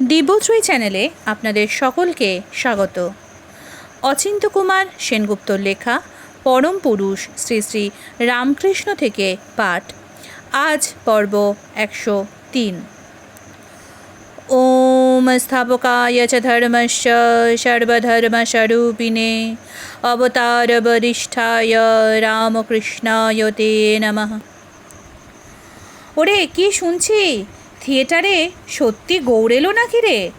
দিব্যশ্রী চ্যানেলে আপনাদের সকলকে স্বাগত। অচিন্ত্য কুমার সেনগুপ্তর লেখা পরম পুরুষ শ্রী শ্রী রামকৃষ্ণ থেকে পাঠ। আজ পর্ব 103। ওম স্থাপকায় চ ধর্মস্য সর্বধর্মস্বরূপিণে অবতারবরিষ্ঠায় রামকৃষ্ণায় তে নমঃ। ওরে, কি শুনছি? থিয়েটারে সত্যি গৌর এলো নাকি রে?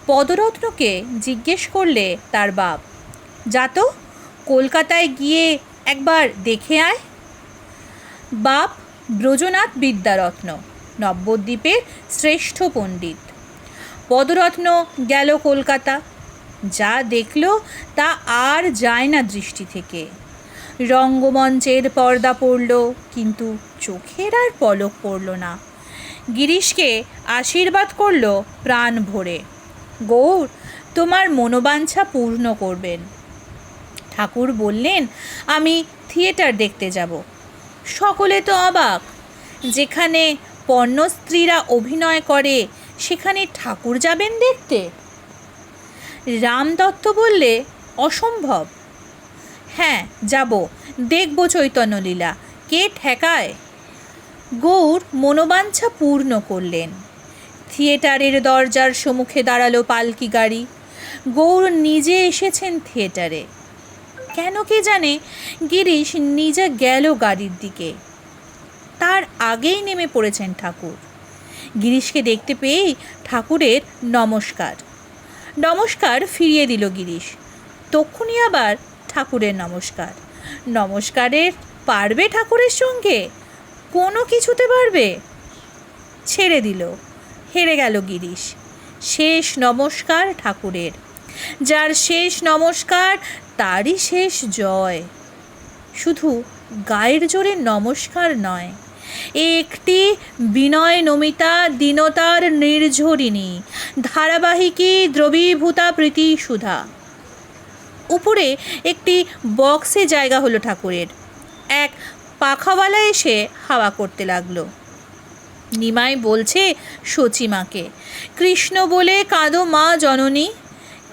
পদরত্নকে জিজ্ঞেস করলে তার বাপ। যা তো, কলকাতায় গিয়ে একবার দেখে আয়। বাপ ব্রজনাথ বিদ্যারত্ন, নবদ্বীপের শ্রেষ্ঠ পণ্ডিত। পদরত্ন গেল কলকাতা। যা দেখল তা আর যায় না দৃষ্টি থেকে। রঙ্গমঞ্চের পর্দা পড়ল, কিন্তু চোখের আর পলক পড়ল না। গিরিশকে আশীর্বাদ করল প্রাণ ভরে। গৌর তোমার মনোবাঞ্ছা পূর্ণ করবেন। ঠাকুর বললেন, আমি থিয়েটার দেখতে যাব। সকলে তো অবাক। যেখানে পর্ণস্ত্রীরা অভিনয় করে সেখানে ঠাকুর যাবেন দেখতে? রামদত্ত বললে, অসম্ভব। হ্যাঁ যাব, দেখব চৈতন্যলীলা, কে ঠেকায়? গৌর মনোবাঞ্ছা পূর্ণ করলেন। থিয়েটারের দরজার সম্মুখে দাঁড়ালো পালকি গাড়ি। গৌর নিজে এসেছেন থিয়েটারে। কেন কে জানে গিরিশ নিজে গেল গাড়ির দিকে। তার আগেই নেমে পড়েছেন ঠাকুর। গিরিশকে দেখতে পেয়েই ঠাকুরের নমস্কার। নমস্কার ফিরিয়ে দিল গিরিশ। তক্ষুনি আবার ঠাকুরের নমস্কার। নমস্কারের পারবে ঠাকুরের সঙ্গে? কোনো কিছুতে পারবে? ছেড়ে দিল। হেরে গেল গিরিশ। শেষ নমস্কার ঠাকুরের। যার শেষ নমস্কার তারই শেষ জয়। শুধু গায়ের জোরে নমস্কার নয়, একটি বিনয় নমিতা দীনতার নির্ঝরিণী ধারাবাহিকী দ্রবীভূতা প্রীতি সুধা। উপরে একটি বক্সে জায়গা হলো ঠাকুরের। এক পাখাওয়ালা এসে হাওয়া করতে লাগলো। নিমাই বলছে সচিমাকে, কৃষ্ণ বলে কাঁদো মা জননী,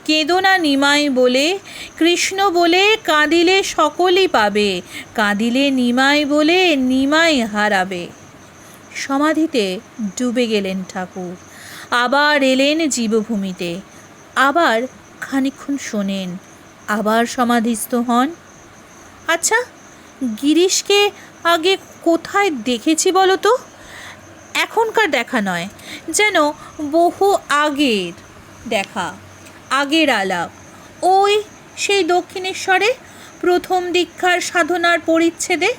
কেঁদো না নিমাই বলে, কৃষ্ণ বলে কাঁদিলে সকলই পাবে, কাঁদিলে নিমাই বলে নিমাই হারাবে। সমাধিতে ডুবে গেলেন ঠাকুর। আবার এলেন জীবভূমিতে। আবার খানিকক্ষণ শোনেন, আবার সমাধিস্থ হন। আচ্ছা, গিরিশকে আগে কোথায় দেখেছি বলো তো? এখনকার দেখা নয়, যেন বহু আগের দেখা, আগের আলাপ। ওই সেই দক্ষিণেশ্বরে প্রথম দীক্ষার সাধনার পরিচ্ছেদে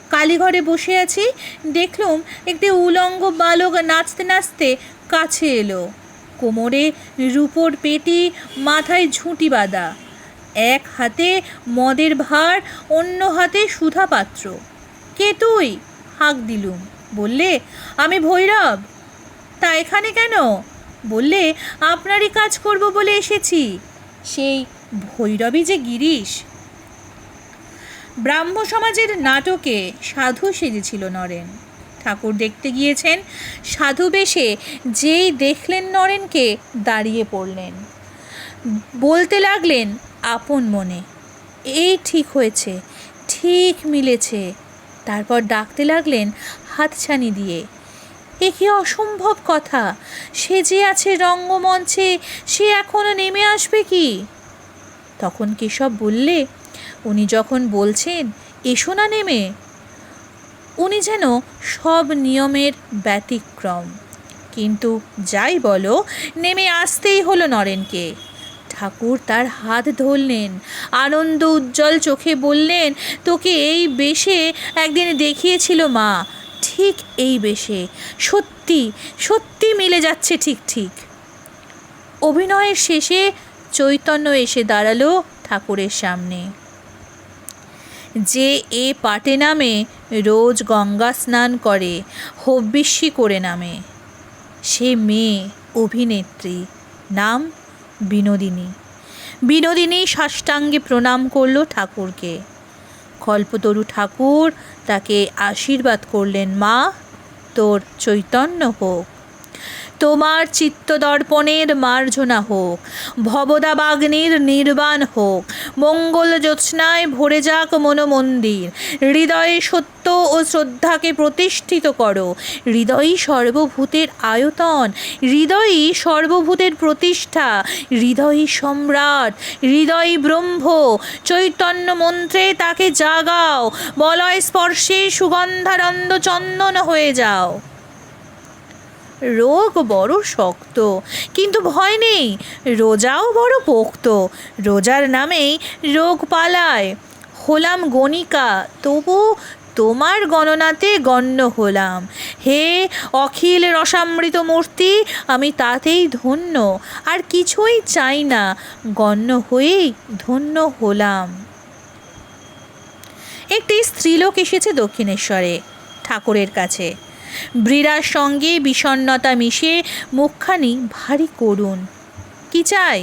কালীঘরে বসে আছি, দেখলুম একটি উলঙ্গ বালক নাচতে নাচতে কাছে এলো। কোমরে রূপোর পেটি, মাথায় ঝুঁটি বাঁধা, এক হাতে মদের ভার, অন্য হাতে সুধা পাত্র। কে তুই? হাঁক দিলুম। বললে, আমি ভৈরব। তা এখানে কেন? বললে, আপনারই কাজ করব বলে এসেছি। সেই ভৈরবই যে গিরিশ। ব্রাহ্ম সমাজের নাটকে সাধু সেজেছিল নরেন। ঠাকুর দেখতে গিয়েছেন। সাধু বেশে যেই দেখলেন নরেনকে, দাঁড়িয়ে পড়লেন। বলতে লাগলেন আপন মনে, এই ঠিক হয়েছে, ঠিক মিলেছে। তারপর ডাকতে লাগলেন হাতছানি দিয়ে, এ কি অসম্ভব কথা! সে যে আছে রঙ্গমঞ্চে, সে এখনো নেমে আসবে কি? তখন কেশব বললে, উনি যখন বলছেন এসো না নেমে, উনি যেন সব নিয়মের ব্যতিক্রম। কিন্তু যাই বলো, নেমে আসতেই হলো নরেনকে। ঠাকুর তার হাত ধরলেন, আনন্দ উজ্জ্বল চোখে বললেন, তোকে এই বেশে একদিন দেখিয়েছিল মা, ঠিক এই বেশে, সত্যি সত্যি মিলে যাচ্ছে ঠিক ঠিক। অভিনয়ের শেষে চৈতন্য এসে দাঁড়ালো ঠাকুরের সামনে। যে এ পাটে নামে রোজ গঙ্গা স্নান করে, হব্বিষ্যি করে নামে, সে মেয়ে অভিনেত্রী, নাম বিনোদিনী। বিনোদিনী সাষ্টাঙ্গে প্রণাম করল ঠাকুরকে। কল্পতরু ঠাকুর তাকে আশীর্বাদ করলেন, মা তোর চৈতন্য হোক। তোমার চিত্তদর্পণের মার্জনা হোক, ভবদাবাগ্নির নির্বাণ হোক, মঙ্গল জ্যোৎস্নায় ভরে যাক মনোমন্দির, হৃদয়ে সত্য ও শ্রদ্ধাকে প্রতিষ্ঠিত করো, হৃদয়ই সর্বভূতের আয়তন, হৃদয়ই সর্বভূতের প্রতিষ্ঠা, হৃদয়ই সম্রাট, হৃদয় ব্রহ্ম, চৈতন্য মন্ত্রে তাকে জাগাও, বলয় স্পর্শে সুগন্ধানন্দ চন্দন হয়ে যাও। রোগ বড় শক্ত, কিন্তু ভয় নেই, রোজাও বড় পোক্ত, রোজার নামেই রোগ পালায়। হলাম গণিকা, তবু তোমার গণনাতে গণ্য হলাম। হে অখিল রসামৃত মূর্তি, আমি তাতেই ধন্য, আর কিছুই চাই না, গণ্য হয়েই ধন্য হলাম। একটি স্ত্রীলোক এসেছে দক্ষিণেশ্বরে ঠাকুরের কাছে। ব্রীড়ার সঙ্গে বিষণ্ণতা মিশে মুখখানি ভারী করুণ। কি চাই?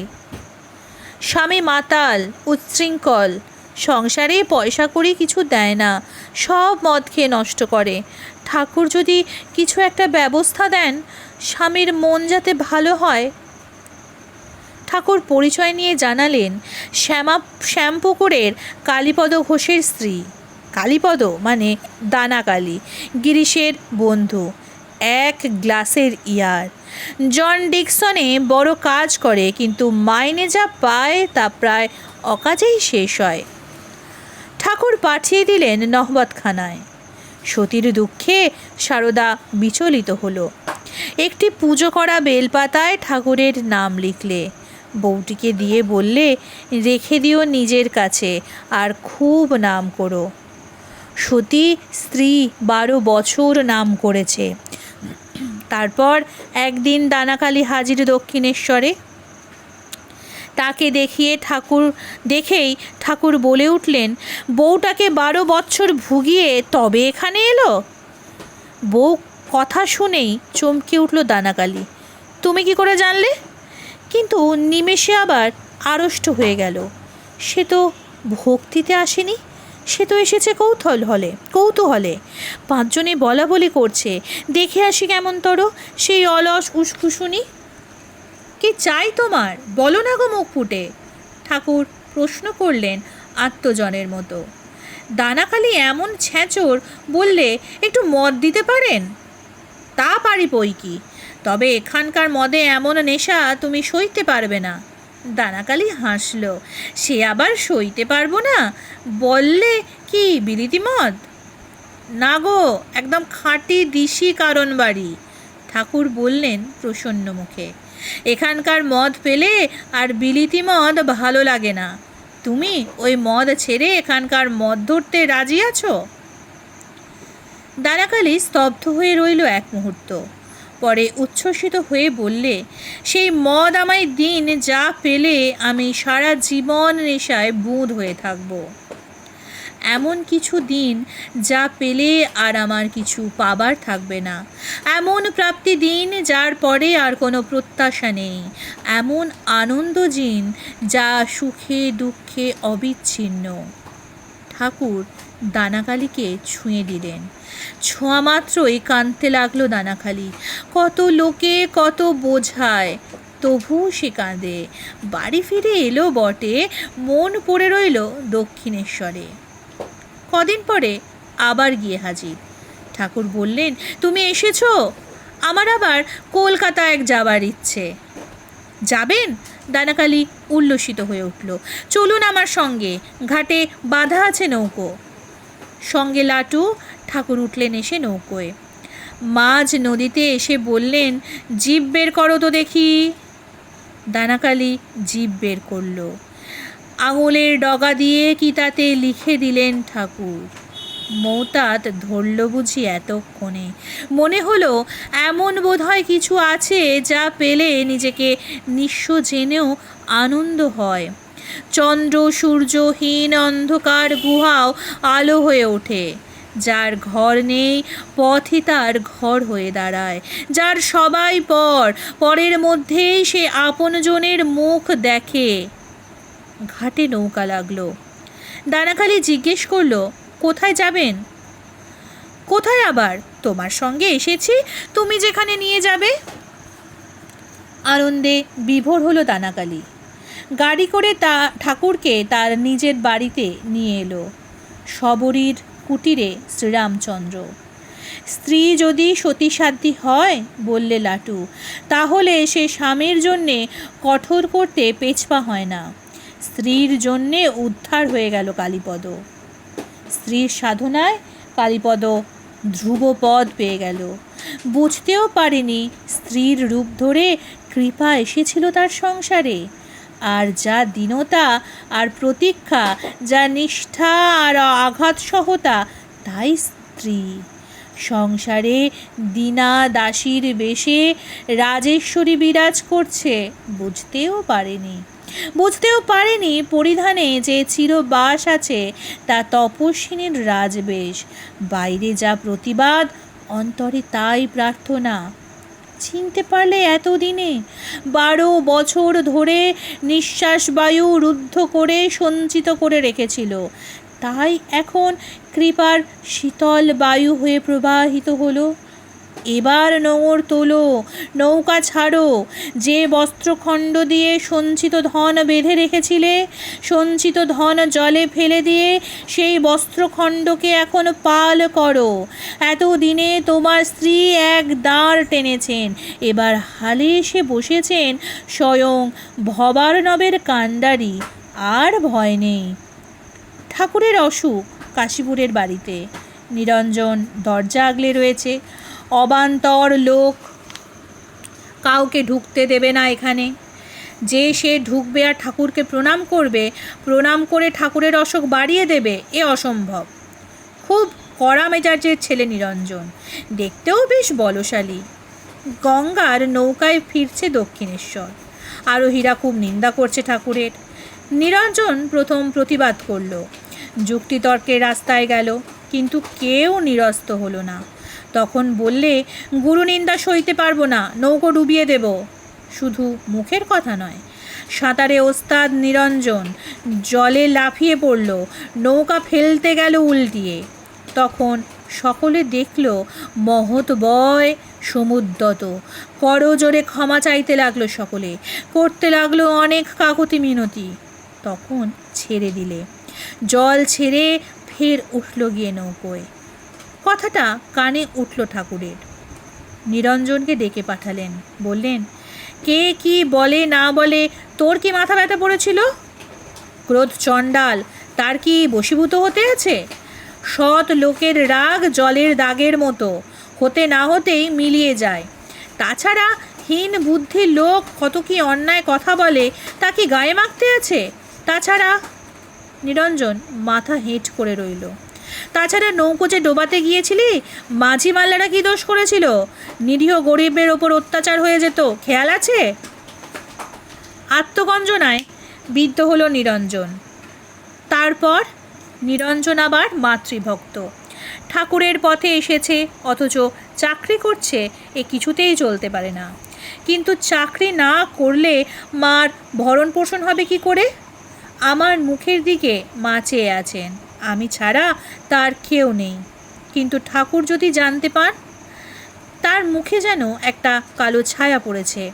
স্বামী মাতাল, উচ্ছৃঙ্খল, সংসারে পয়সা কড়ি কিছু দেয় না, সব মদ খেয়ে নষ্ট করে। ঠাকুর যদি কিছু একটা ব্যবস্থা দেন, স্বামীর মন যাতে ভালো হয়। ঠাকুর পরিচয় নিয়ে জানালেন শ্যামপুকুরের কালীপদ ঘোষের স্ত্রী। কালীপদ মানে দানাকালী, গিরিশের বন্ধু, এক গ্লাসের ইয়ার। জন ডিকসনে বড় কাজ করে, কিন্তু মাইনে যা পায় তা প্রায় অকাজেই শেষ হয়। ঠাকুর পাঠিয়ে দিলেন নহবতখানায়। সতীর দুঃখে সারদা বিচলিত হলো। একটি পুজো করা বেলপাতায় ঠাকুরের নাম লিখলে, বউটিকে দিয়ে বললে, রেখে দিও নিজের কাছে, আর খুব নাম করো। সতী স্ত্রী 12 বছর নাম করেছে। তারপর একদিন দানাকালী হাজির দক্ষিণেশ্বরে। তাকে দেখেই ঠাকুর বলে উঠলেন, বউটাকে 12 বছর ভুগিয়ে তবে এখানে এলো? বউ কথা শুনেই চমকে উঠল দানাকালী। তুমি কি করে জানলে? কিন্তু নিমেষে আবার আড়ষ্ট হয়ে গেল। সে তো ভক্তিতে আসেনি, সে তো এসেছে কৌতূহলে। 5 জনে বলা বলি করছে, দেখে আসি কেমনতর সেই অলস উসখুসুনি। কি চাই তোমার, বলো না গো মুখ ফুটে, ঠাকুর প্রশ্ন করলেন আত্মজনের মতো। দানাকালী এমন ছ্যাঁচড়, বললে, একটু মদ দিতে পারেন? তা পারি বই কি, তবে এখানকার মদে এমন নেশা তুমি সইতে পারবে না। দানাকালী হাসল। সে আবার সইতে পারবো না? বললে কি বিলিতি মদ? না গো, একদম খাঁটি দিশি কারণ বাড়ি, ঠাকুর বললেন প্রসন্ন মুখে। এখানকার মদ পেলে আর বিলিতি মদ ভালো লাগে না। তুমি ওই মদ ছেড়ে এখানকার মদ ধরতে রাজি আছো? দানাকালী স্তব্ধ হয়ে রইল এক মুহূর্ত, পরে উচ্ছ্বসিত হয়ে বললে, সেই মদ আমায় দিন, যা পেলে আমি সারা জীবন নেশায় বুঁদ হয়ে থাকব। এমন কিছু দিন যা পেলে আর আমার কিছু পাবার থাকবে না, এমন প্রাপ্তি দিন যার পরে আর কোনো প্রত্যাশা নেই, এমন আনন্দ দিন যা সুখে দুঃখে অবিচ্ছিন্ন। ঠাকুর দানাকালীকে ছুঁয়ে দিলেন। ছোঁয়া মাত্রই কাঁদতে লাগলো দানাকালী। কত লোকে কত বোঝায়, তবু সে কাঁদে। বাড়ি ফিরে এলো বটে, মন পড়ে রইল দক্ষিণেশ্বরে। কদিন পরে আবার গিয়ে হাজির। ঠাকুর বললেন, তুমি এসেছো? আমার আবার কলকাতা যাবার ইচ্ছে। যাবেন? দানাকালী উল্লসিত হয়ে উঠল। চলুন আমার সঙ্গে, ঘাটে বাঁধা আছে নৌকো। সঙ্গে লাটু। ঠাকুর উঠলেন এসে নৌকোয়। মাঝ নদীতে এসে বললেন, জিভ বের করো তো দেখি। দানাকালী জিভ বের করল। আঙুলের ডগা দিয়ে কি তাতে লিখে দিলেন ঠাকুর। মৌতাত ধরল বুঝি এতক্ষণে। মনে হলো এমন বোধহয় কিছু আছে যা পেলে নিজেকে নিঃস্ব জেনেও আনন্দ হয়। চন্দ্র সূর্যহীন অন্ধকার গুহাও আলো হয়ে ওঠে। যার ঘর নেই, পথই তার ঘর হয়ে দাঁড়ায়। যার সবাই পরের মধ্যেই সে আপনজনের মুখ দেখে। ঘাটে নৌকা লাগলো। দানাকালী জিজ্ঞেস করলো, কোথায় যাবেন? কোথায় আবার, তোমার সঙ্গে এসেছি, তুমি যেখানে নিয়ে যাবে। আনন্দে বিভোর হলো দানাকালি। গাড়ি করে ঠাকুরকে তার নিজের বাড়িতে নিয়ে এলো। শবরীর কুটিরে শ্রীরামচন্দ্র। স্ত্রী যদি সতীসাধ্যী হয়, বললে লাটু, তাহলে সে স্বামীর জন্যে কঠোর করতে পেছপা হয় না। স্ত্রীর জন্যে উদ্ধার হয়ে গেল কালীপদ। স্ত্রীর সাধনায় কালীপদ ধ্রুবপদ পেয়ে গেল। বুঝতেও পারেনি স্ত্রীর রূপ ধরে কৃপা এসেছিল তার সংসারে। আর যা দীনতা আর প্রতীক্ষা, যা নিষ্ঠা আর আঘাত সহতা, তাই স্ত্রী। সংসারে দীনা দাসীর বেশে রাজেশ্বরী বিরাজ করছে, বুঝতেও পারেনি পরিধানে যে চিরবাস আছে তা তপস্বিনীর রাজবেশ। বাইরে যা প্রতিবাদ, অন্তরে তাই প্রার্থনা। চিনতে পারলে এতদিনে 12 বছর ধরে নিঃশ্বাস বায়ু রুদ্ধ করে সঞ্চিত করে রেখেছিল, তাই এখন কৃপার শীতল বায়ু হয়ে প্রবাহিত হলো। এবার নোঙর তোলো, নৌকা ছাড়ো। যে বস্ত্রখণ্ড দিয়ে সঞ্চিত ধন বেঁধে রেখেছিলে, সঞ্চিত ধন জলে ফেলে দিয়ে সেই বস্ত্রখণ্ডকে এখন পাল করো। এতদিনে তোমার স্ত্রী এক দাঁড় টেনেছেন, এবার হালে এসে বসেছেন স্বয়ং ভবার্ণবের কাণ্ডারি। আর ভয় নেই। ঠাকুরের অসুখ কাশীপুরের বাড়িতে। নিরঞ্জন দরজা আগলে রয়েছে। অবান্তর লোক কাউকে ঢুকতে দেবে না এখানে। যে সে ঢুকবে আর ঠাকুরকে প্রণাম করবে, প্রণাম করে ঠাকুরের অসুখ বাড়িয়ে দেবে, এ অসম্ভব। খুব কড়া মেজাজের ছেলে নিরঞ্জন, দেখতেও বেশ বলশালী। গঙ্গার নৌকায় ফিরছে দক্ষিণেশ্বর। আরোহীরা খুব নিন্দা করছে ঠাকুরের। নিরঞ্জন প্রথম প্রতিবাদ করল, যুক্তিতর্কের রাস্তায় গেল, কিন্তু কেউ নিরস্ত হলো না। তখন বললে, গুরু নিন্দা সইতে পারবো না, নৌকো ডুবিয়ে দেব। শুধু মুখের কথা নয়, সাঁতারে ওস্তাদ নিরঞ্জন জলে লাফিয়ে পড়ল, নৌকা ফেলতে গেল উল্টিয়ে। তখন সকলে দেখল মহৎ বয় সমুদ্যত। করজোরে ক্ষমা চাইতে লাগলো সকলে, করতে লাগলো অনেক কাকুতি মিনতি। তখন ছেড়ে দিলে, জল ছেড়ে ফের উঠল গিয়ে নৌকোয়। কথাটা কানে উঠল ঠাকুরের। নিরঞ্জনকে ডেকে পাঠালেন, বললেন, কে কি বলে না বলে তোর কি মাথা ব্যথা পড়েছিল? ক্রোধ চণ্ডাল, তার কি বশীভূত হতে আছে? সৎ লোকের রাগ জলের দাগের মতো, হতে না হতেই মিলিয়ে যায়। তাছাড়া হীন বুদ্ধির লোক কত কি অন্যায় কথা বলে, তা কি গায়ে মাখতে আছে? তাছাড়া নিরঞ্জন মাথা হেঁট করে রইল। তাছাড়া নৌকো যে ডোবাতে গিয়েছিলি, মাঝি মাল্লারা কি দোষ করেছিল? নিরীহ গরিবের ওপর অত্যাচার হয়ে যেত, খেয়াল আছে? আত্মগঞ্জনায় বিদ্ধ হলো নিরঞ্জন। তারপর নিরঞ্জন আবার মাতৃভক্ত। ঠাকুরের পথে এসেছে, অথচ চাকরি করছে, এ কিছুতেই চলতে পারে না। কিন্তু চাকরি না করলে মার ভরণ পোষণ হবে কি করে? আমার মুখের দিকে মা চেয়ে আছেন, আমি ছাড়া তার কেউ নেই। কিন্তু ঠাকুর যদি জানতে পান। তার মুখে যেন একটা কালো ছায়া পড়েছে।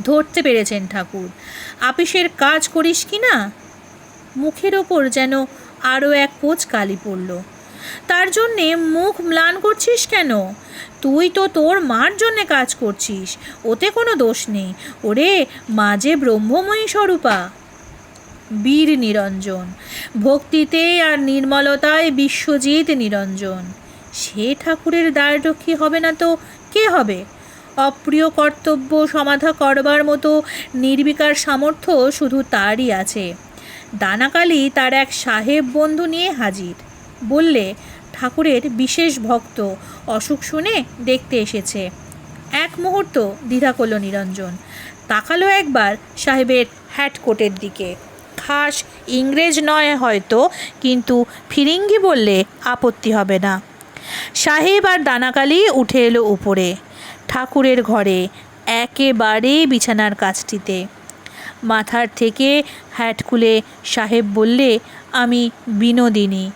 ধরতে পেরেছেন ঠাকুর। আপিসের কাজ করিস কি না? মুখের ওপর যেন আরও এক পোঁচ কালি পড়ল। তার জন্যে মুখ ম্লান করছিস কেন? তুই তো তোর মার জন্যে কাজ করছিস, ওতে কোনো দোষ নেই। ওরে, মা যে ব্রহ্মময়ী স্বরূপা। বীর নিরঞ্জন, ভক্তিতে আর নির্মলতায় বিশ্বজিৎ নিরঞ্জন। সে ঠাকুরের দ্বাররক্ষী হবে না তো কে হবে? অপ্রিয় কর্তব্য সমাধা করবার মতো নির্বিকার সামর্থ্য শুধু তারই আছে। দানাকালি তার এক সাহেব বন্ধু নিয়ে হাজির। বললে, ঠাকুরের বিশেষ ভক্ত, অসুখ শুনে দেখতে এসেছে। এক মুহূর্ত দ্বিধা করল নিরঞ্জন। তাকালো একবার সাহেবের হ্যাটকোটের দিকে। খাস ইংরেজ নয় হয়তো, কিন্তু ফিরিঙ্গি বললে আপত্তি হবে না। সাহেব আর দানাকালি উঠে এলো উপরে, ঠাকুরের ঘরে, একেবারে বিছানার কাছটিতে। মাথার থেকে হ্যাট খুলে সাহেব বললে, আমি বিনোদিনী,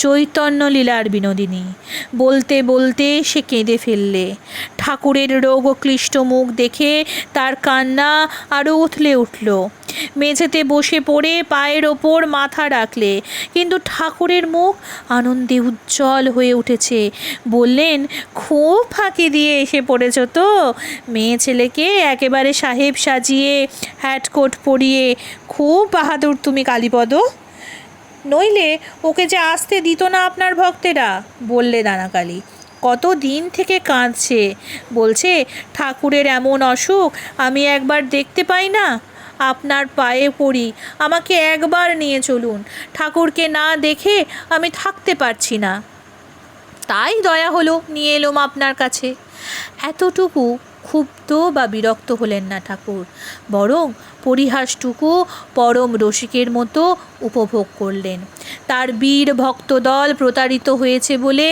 চৈতন্য লীলার বিনোদিনী। বলতে বলতে সে কেঁদে ফেললে। ঠাকুরের রোগক্লিষ্ট মুখ দেখে তার কান্না আরও উথলে উঠল। মেঝেতে বসে পড়ে পায়ের ওপর মাথা রাখলে, কিন্তু ঠাকুরের মুখ আনন্দে উজ্জ্বল হয়ে উঠেছে। বললেন, খুব ফাঁকি দিয়ে এসে পড়েছ তো। মেয়ে ছেলেকে একেবারে সাহেব সাজিয়ে হ্যাটকোট পরিয়ে। খুব বাহাদুর তুমি কালীপদ, নইলে ওকে যে আসতে দিত না আপনার ভক্তেরা, বললে দানাকালী। কত দিন থেকে কাঁদছে, বলছে ঠাকুরের এমন অসুখ আমি একবার দেখতে পাই না। আপনার পায়ে পড়ি, আমাকে একবার নিয়ে চলুন, ঠাকুরকে না দেখে আমি থাকতে পারছি না। তাই দয়া হলো, নিয়ে এলাম আপনার কাছে। এতটুকু ক্ষুব্ধ বা বিরক্ত হলেন না ঠাকুর, বরং পরিহাসটুকু পরম রসিকের মতো উপভোগ করলেন। তার বীর ভক্তদল প্রতারিত হয়েছে বলে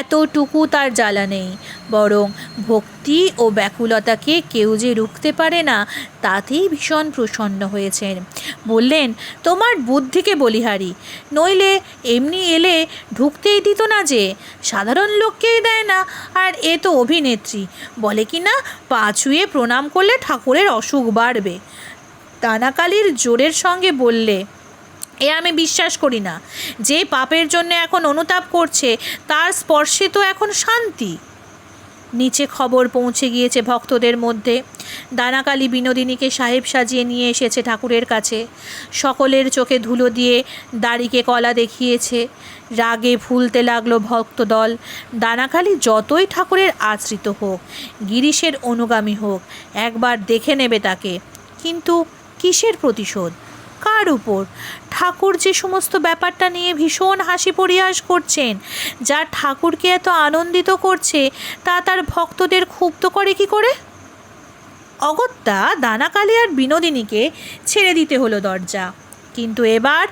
এতটুকু তার জ্বালা নেই, বরং ভক্তি ও ব্যাকুলতাকে কেউ যে রুখতে পারে না, তাতেই ভীষণ প্রসন্ন হয়েছেন। বললেন, তোমার বুদ্ধিকে বলিহারি, নইলে এমনি এলে ঢুকতেই দিত না যে, সাধারণ লোককেই দেয় না। আর এ তো অভিনেত্রী, বলে কি না পা ছুঁয়ে প্রণাম করলে ঠাকুরের অসুখ বাড়বে। দানাকালীর জোরের সঙ্গে বললে, এ আমি বিশ্বাস করি না। যে পাপের জন্য এখন অনুতাপ করছে, তার স্পর্শে তো এখন শান্তি। নিচে খবর পৌঁছে গিয়েছে ভক্তদের মধ্যে। দানাকালী বিনোদিনীকে সাহেব সাজিয়ে নিয়ে এসেছে ঠাকুরের কাছে। সকলের চোখে ধুলো দিয়ে দাড়িকে কলা দেখিয়েছে। রাগে ফুলতে লাগলো ভক্তদল। দানাকালী যতই ঠাকুরের আশ্রিত হোক, গিরিশের অনুগামী হোক, একবার দেখে নেবে তাকে। কিন্তু কিসের প্রতিশোধ, কার উপর? ঠাকুর যে সমস্ত ব্যাপারটা নিয়ে ভীষণ হাসি পরিহাস করছেন, যা ঠাকুরকে এত আনন্দিত করছে, তা তার ভক্তদের ক্ষুব্ধ করে কি করে? অগত্যা দানাকালী আর বিনোদিনীকে ছেড়ে দিতে হলো দরজা। কিন্তু এবার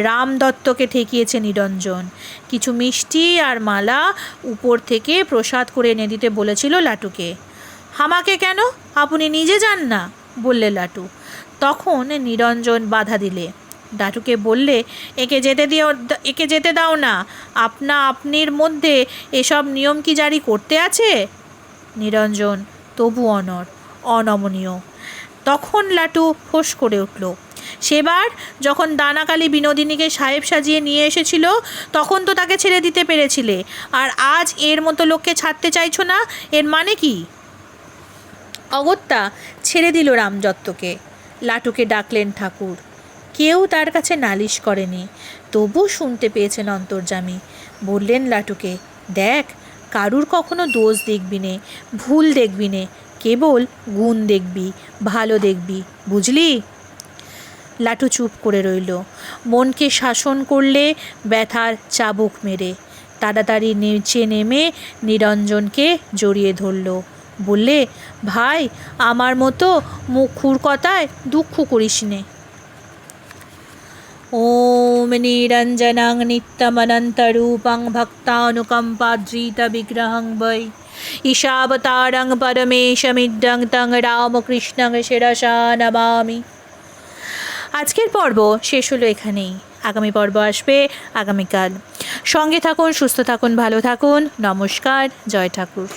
রামদত্তকে ঠেকিয়েছে নিরঞ্জন। কিছু মিষ্টি আর মালা উপর থেকে প্রসাদ করে এনে দিতে বলেছিল লাটুকে। আমাকে কেন, আপনি নিজে যান না, বললে লাটু। তখন নিরঞ্জন বাধা দিলে। লাটুকে বললে, একে যেতে দাও না, আপনির মধ্যে এসব নিয়ম কি জারি করতে আছে? নিরঞ্জন তবু অনমনীয়। তখন লাটু ফোঁস করে উঠল। সেবার যখন দানাকালী বিনোদিনীকে সাহেব সাজিয়ে নিয়ে এসেছিল, তখন তো তাকে ছেড়ে দিতে পেরেছিলে, আর আজ এর মতো লোককে ছাড়তে চাইছো না, এর মানে কি? অগত্যা ছেড়ে দিল রামদত্তকে। লাটুকে ডাকলেন ঠাকুর। কেউ তার কাছে নালিশ করেনি, তবু শুনতে পেয়েছেন অন্তর্যামী। বললেন লাটুকে, দেখ, কারুর কখনো দোষ দেখবি নে, ভুল দেখবি নে, কেবল গুণ দেখবি, ভালো দেখবি, বুঝলি? লাটু চুপ করে রইল। মনকে শাসন করলে ব্যথার চাবুক মেরে। তাড়াতাড়ি নিচে নেমে নিরঞ্জনকে জড়িয়ে ধরল। বললে, ভাই, আমার মতো মুখুর কথায় দুঃখ করিস নে। ওম নিরঞ্জনং নিত্যমনন্তরূপং ভক্তানুকম্পাদ্রিত বিগ্রহং বৈ ঈশাবতারং পরমেশমিড্ডং তং রামকৃষ্ণং শিরসা নমামি। আজকের পর্ব শেষ হলো এখানেই। আগামী পর্ব আসবে আগামীকাল। সঙ্গে থাকুন, সুস্থ থাকুন, ভালো থাকুন। নমস্কার, জয় ঠাকুর।